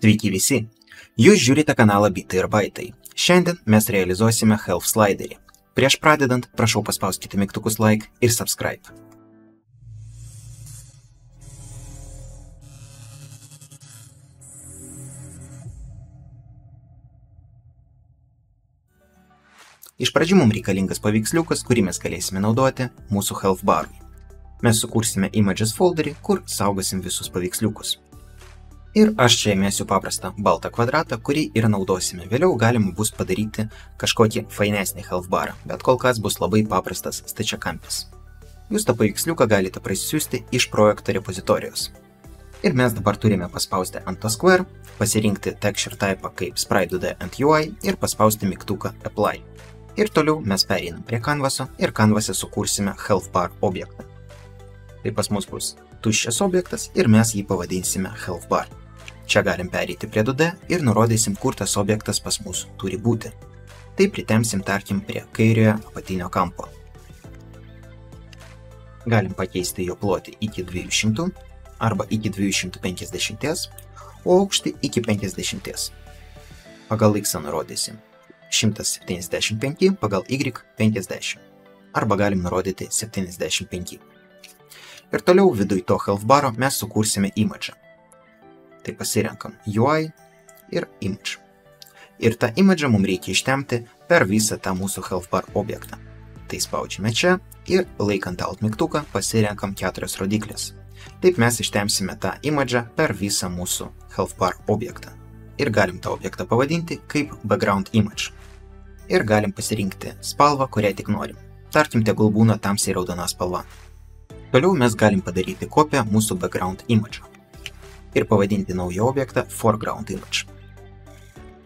Sveiki visi! Jūs žiūrite kanalą Bitai ir Baitai. Šiandien mes realizuosime Health sliderį. Prieš pradedant, prašau paspauskite mygtukus like ir subscribe. Iš pradžių mums reikalingas paveiksliukas, kurį mes galėsime naudoti mūsų Health barui. Mes sukursime Images folderį, kur saugosim visus paveiksliukus. Ir aš čia įmėsiu paprastą baltą kvadratą, kurį ir naudosime. Vėliau galima bus padaryti kažkokį fainesnį Health barą, bet kol kas bus labai paprastas stačiakampis. Jūs tą paveiksliuką galite prasisiųsti iš projekto repozitorijos. Ir mes dabar turime paspausti ant to square, pasirinkti texture type kaip Sprite2D ant UI ir paspausti mygtuką Apply. Ir toliau mes pereinam prie kanvaso ir kanvase sukursime Health bar objektą. Tai pas mus bus tuščias objektas ir mes jį pavadinsime Health bar. Čia galim pereiti prie 2D ir nurodysim, kur tas objektas pas mus turi būti. Tai pritemsim, tarkim, prie kairiojo apatinio kampo. Galim pakeisti jo plotį iki 200 arba iki 250, o aukštį iki 50. Pagal X nurodysim 175, pagal Y 50. Arba galim nurodyti 75. Ir toliau viduj to Health baro mes sukursime image. Tai pasirenkam UI ir Image. Ir tą image mums reikia ištemti per visą tą mūsų Health bar objektą. Tai spaudžiame čia ir laikant Alt mygtuką pasirenkam 4 rodiklės. Taip mes ištemsime tą image per visą mūsų Health bar objektą. Ir galim tą objektą pavadinti kaip Background Image. Ir galim pasirinkti spalvą, kurią tik norim. Tarkim, tegul būna tamsiai raudona spalva. Toliau mes galim padaryti kopiją mūsų Background Image ir pavadinti naują objektą Foreground Image.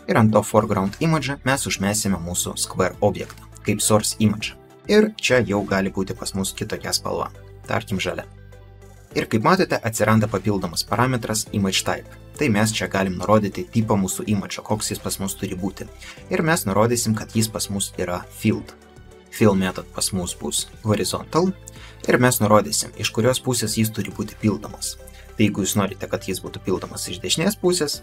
Ir ant to Foreground Image mes užmesime mūsų Square objektą, kaip Source Image. Ir čia jau gali būti pas mus kitokia spalva, tarkim žalia. Ir kaip matote, atsiranda papildomas parametras Image Type. Tai mes čia galim nurodyti tipą mūsų image, koks jis pas mus turi būti. Ir mes nurodysim, kad jis pas mus yra Filled. Fill metod pas mus bus Horizontal. Ir mes nurodysim, iš kurios pusės jis turi būti pildomas. Tai jeigu jūs norite, kad jis būtų pildomas iš dešinės pusės,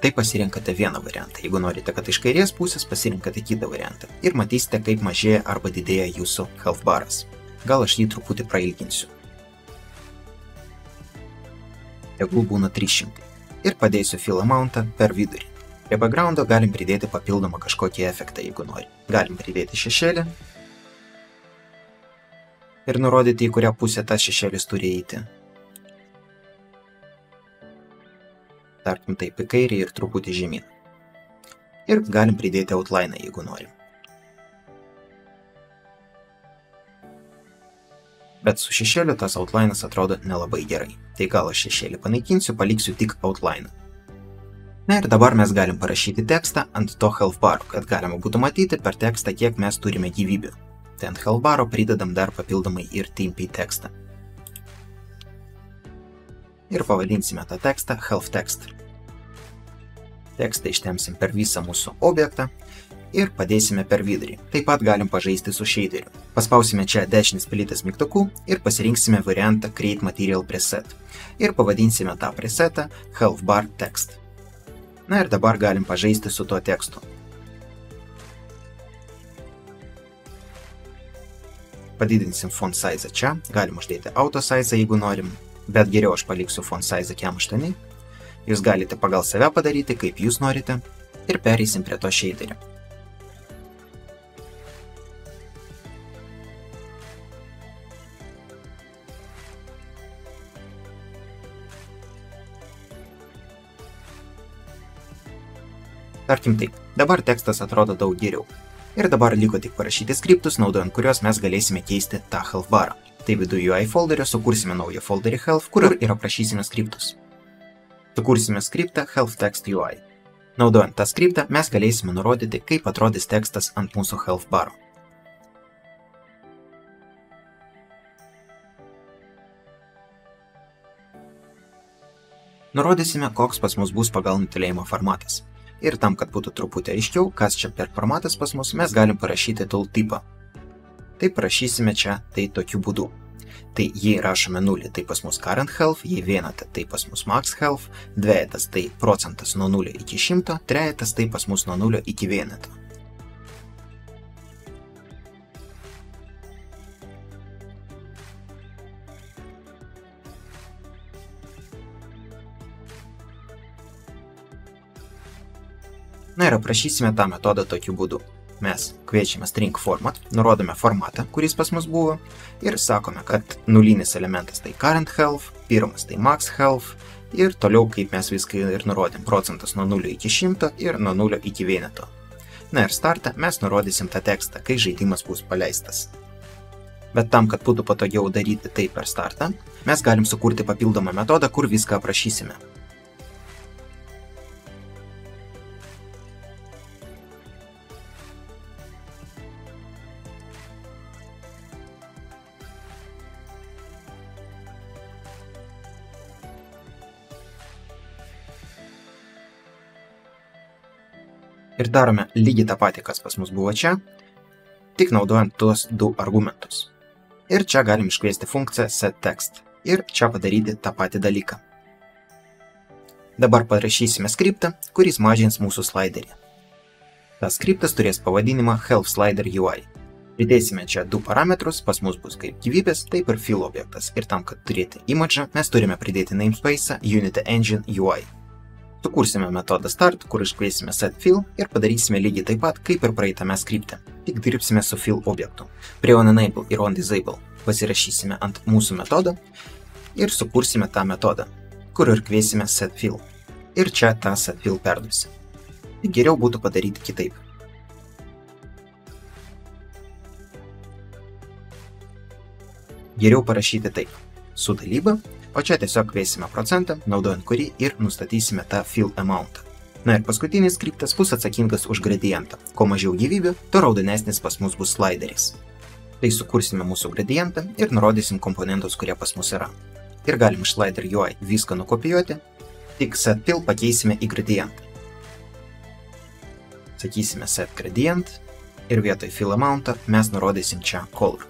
tai pasirinkate vieną variantą. Jeigu norite, kad iš kairės pusės, pasirinkate kitą variantą. Ir matysite, kaip mažėja arba didėja jūsų Health baras. Gal aš jį truputį prailginsiu. Tegul būna 300. Ir padėsiu Fill amountą per vidurį. Prie backgroundo galim pridėti papildomą kažkokį efektą, jeigu nori. Galim pridėti šešėlį. Ir nurodyti, į kurią pusę tas šešėlis turi eiti. Tarkim taip į kairį ir truputį žemyn. Ir galim pridėti outliną, jeigu norim. Bet su šešėliu tas outlinas atrodo nelabai gerai. Tai gal aš šešėlį panaikinsiu, paliksiu tik outliną. Na ir dabar mes galim parašyti tekstą ant to Health baro, kad galima būtų matyti per tekstą, kiek mes turime gyvybių. Tai ant Health baro pridedam dar papildomai ir TMP tekstą. Ir pavadinsime tą tekstą Health text. Tekstą ištemsim per visą mūsų objektą ir padėsime per vidurį. Taip pat galim pažaisti su shaderiu. Paspausime čia dešinis pelytės mygtuku ir pasirinksime variantą Create Material Preset. Ir pavadinsime tą presetą Health bar text. Na ir dabar galim pažaisti su tuo tekstu. Padidinsim font size čia, galim uždėti auto size, jeigu norim. Bet geriau aš paliksiu font size kem 8. Jūs galite pagal save padaryti, kaip jūs norite. Ir pereisim prie to shaderio. Tarkim taip, dabar tekstas atrodo daug geriau. Ir dabar liko tik parašyti skriptus, naudojant kuriuos mes galėsime keisti tą Health barą. Tai viduj UI folderio sukursime naują folderį Health, kur ir aprašysime skriptus. Sukursime skriptą Health Text UI. Naudojant tą skriptą mes galėsime nurodyti, kaip atrodys tekstas ant mūsų Health baro. Nurodysime, koks pas mus bus pagal nutylėjimo formatas. Ir tam, kad būtų truputį aiškiau, kas čia per formatas pas mus, mes galim parašyti tooltipą. Tai parašysime čia tai tokiu būdu. Tai jei rašome 0, tai pas mus current health, jei vienetą, tai pas mus max health, dvejetas tai procentas nuo 0 iki 100, trejetas tai pas mus nuo 0 iki vieneto. Na ir aprašysime tą metodą tokiu būdu. Mes kviečiame string format, nurodome formatą, kuris pas mus buvo, ir sakome, kad nulinis elementas tai current health, pirmas tai max health, ir toliau, kaip mes viską ir nurodėm, procentas nuo 0 iki 100 ir nuo 0 iki vieneto. Na ir startą mes nurodysim tą tekstą, kai žaidimas bus paleistas. Bet tam, kad būtų patogiau daryti tai per startą, mes galim sukurti papildomą metodą, kur viską aprašysime. Ir darome lygiai tą patį, kas pas mus buvo čia, tik naudojant tuos du argumentus. Ir čia galim iškviesti funkciją setText ir čia padaryti tą patį dalyką. Dabar parašysime skriptą, kuris mažins mūsų sliderį. Tas skriptas turės pavadinimą HealthSliderUI. Pridėsime čia du parametrus, pas mus bus kaip gyvybės, taip ir fill objektas. Ir tam, kad turėti imidžą, mes turime pridėti namespace'ą UnityEngine.UI. Sukursime metodą start, kur iškviesime setFill ir padarysime lygiai taip pat, kaip ir praeitame skripte. Tik dirbsime su fill objektu. Prie onEnable ir onDisable pasirašysime ant mūsų metodo ir sukursime tą metodą, kur ir kviesime setFill. Ir čia tą setFill perduosime. Geriau būtų padaryti kitaip. Geriau parašyti taip. Su dalyba, o čia tiesiog kviesime procentą, naudojant kurį ir nustatysime tą fill amountą. Na ir paskutinis skriptas bus atsakingas už gradientą. Kuo mažiau gyvybių, tuo raudonesnis pas mus bus slideris. Tai sukursime mūsų gradientą ir nurodysim komponentus, kurie pas mus yra. Ir galim iš slider UI viską nukopijuoti, tik setFill pakeisime į gradientą. Sakysime set gradient ir vietoj fill amountą mes nurodysim čia color.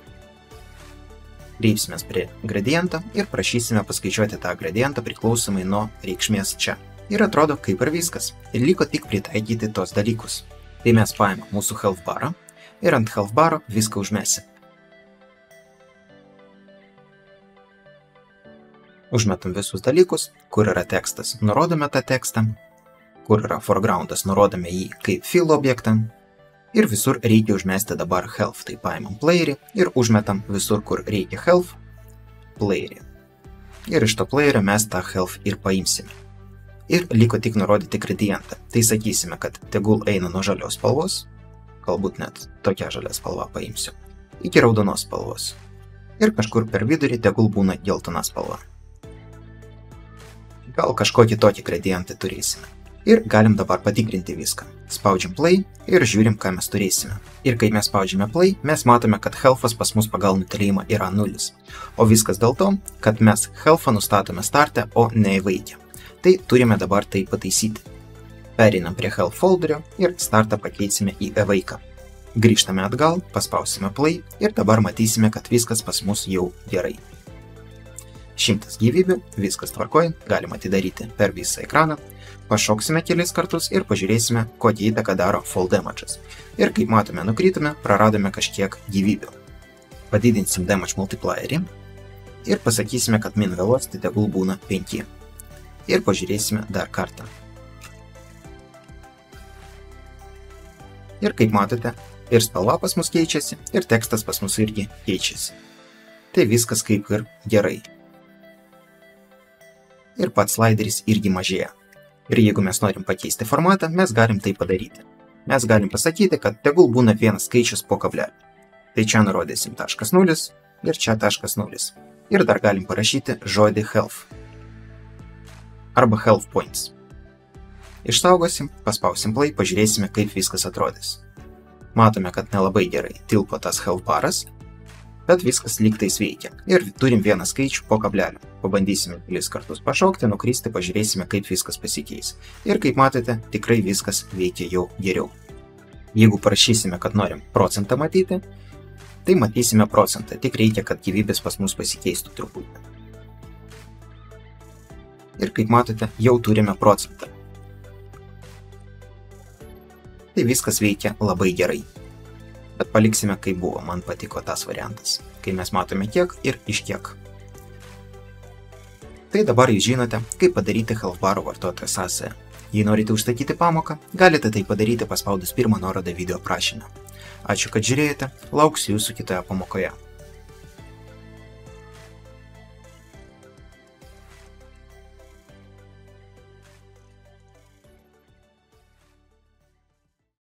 Kreipsimės prie gradiento ir prašysime paskaičiuoti tą gradientą priklausomai nuo reikšmės čia. Ir atrodo kaip ir viskas. Ir liko tik pritaikyti tos dalykus. Tai mes paimam mūsų health barą ir ant health baro viską užmesim. Užmetam visus dalykus, kur yra tekstas, nurodome tą tekstą, kur yra foregroundas, nurodome jį kaip fill objektą. Ir visur reikia užmesti dabar health, tai paimam playerį ir užmetam visur, kur reikia health, playerį. Ir iš to playerio mes tą health ir paimsime. Ir liko tik nurodyti gradientą. Tai sakysime, kad tegul eina nuo žalios spalvos, galbūt net tokia žalia spalva paimsiu, iki raudonos spalvos. Ir kažkur per vidurį tegul būna geltona spalva. Gal kažkokį tokį gradientą turėsime. Ir galim dabar patikrinti viską. Spaudžiam play ir žiūrim, ką mes turėsime. Ir kai mes spaudžiame play, mes matome, kad health'as pas mus pagal nutilėjimą yra 0. O viskas dėl to, kad mes health'ą nustatome starte, o ne evade. Tai turime dabar tai pataisyti. Pereinam prie health folderio ir startą pakeisime į evade. Grįžtame atgal, paspausime play ir dabar matysime, kad viskas pas mus jau gerai. 100 gyvybių, viskas tvarkoj, galima atidaryti per visą ekraną. Pašoksime kelis kartus ir pažiūrėsime, kokią įtaką daro fall damage'as. Ir kaip matome, nukritome, praradome kažkiek gyvybių. Padidinsim damage multiplierį ir pasakysime, kad min velocity tegul būna 5. Ir pažiūrėsime dar kartą. Ir kaip matote, ir spalva pas mus keičiasi, ir tekstas pas mus irgi keičiasi. Tai viskas kaip ir gerai. Ir pats slideris irgi mažėja. Ir jeigu mes norim pakeisti formatą, mes galim tai padaryti. Mes galim pasakyti, kad tegul būna vienas skaičius po kablelį. Tai čia nurodysim .0 ir čia .0. Ir dar galim parašyti žodį health. Arba health points. Išsaugosim, paspausim play, pažiūrėsime, kaip viskas atrodys. Matome, kad nelabai gerai tilpo tas health baras, bet viskas lygtais veikia. Ir turim vieną skaičių po kablelio. Pabandysime kelis kartus pašokti, nukristi, pažiūrėsime, kaip viskas pasikeis. Ir kaip matote, tikrai viskas veikia jau geriau. Jeigu parašysime, kad norim procentą matyti, Tai matysime procentą, tik reikia, kad gyvybės pas mus pasikeistų truputį. Ir kaip matote, jau turime procentą. Tai viskas veikia labai gerai. Bet paliksime kaip buvo, man patiko tas variantas, kai mes matome kiek ir iš kiek. Tai dabar jūs žinote, kaip padaryti Healthbaro vartotojo sąsają. Jei norite užstatyti pamoką, galite tai padaryti paspaudus pirmą nuorodą video aprašyme. Ačiū, kad žiūrėjote, lauksiu jūsų kitoje pamokoje.